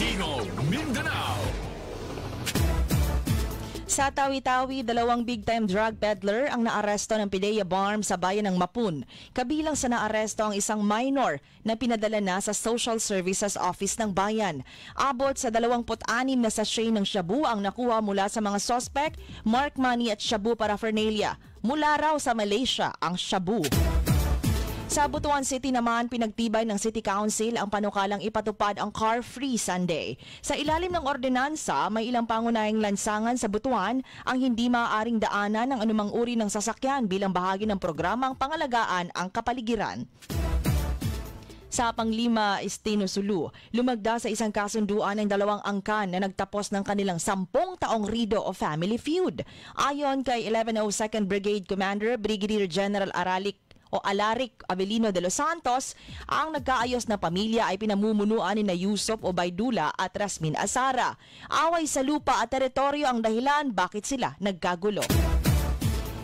Tingog Mindanao. Sa Tawi-Tawi, 2 big-time drug peddler ang naaresto ng PIDEA BARM sa bayan ng Mapun. Kabilang sa naaresto ang isang minor na pinadala na sa Social Services Office ng bayan. Abot sa 26 na sachet ng shabu ang nakuha mula sa mga suspect, mark money at shabu paraphernalia. Mula raw sa Malaysia ang shabu. Sa Butuan City naman, pinagtibay ng City Council ang panukalang ipatupad ang Car-Free Sunday. Sa ilalim ng ordinansa, may ilang pangunahing lansangan sa Butuan ang hindi maaaring daanan ng anumang uri ng sasakyan bilang bahagi ng programang pangalagaan ang kapaligiran. Sa Panglima, Estino Sulu, lumagda sa isang kasunduan ng 2 angkan na nagtapos ng kanilang 10 taong rido o family feud. Ayon kay 1102nd Brigade Commander Brigadier General Alaric Avelino de los Santos, ang nagkaayos na pamilya ay pinamumunuan ni Yusop Obaydula at Rasmin Asara. Away sa lupa at teritoryo ang dahilan bakit sila nagkagulo.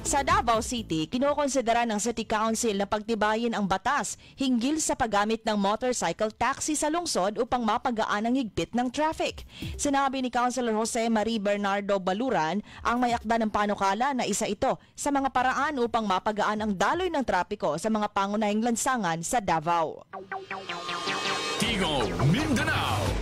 Sa Davao City, kinokonsidera ng City Council na pagtibayin ang batas hinggil sa paggamit ng motorcycle taxi sa lungsod upang mapagaan ang higpit ng traffic. Sinabi ni Councilor Jose Marie Bernardo Baluran ang may akda ng panukala na isa ito sa mga paraan upang mapagaan ang daloy ng trapiko sa mga pangunahing lansangan sa Davao. Tingog Mindanao.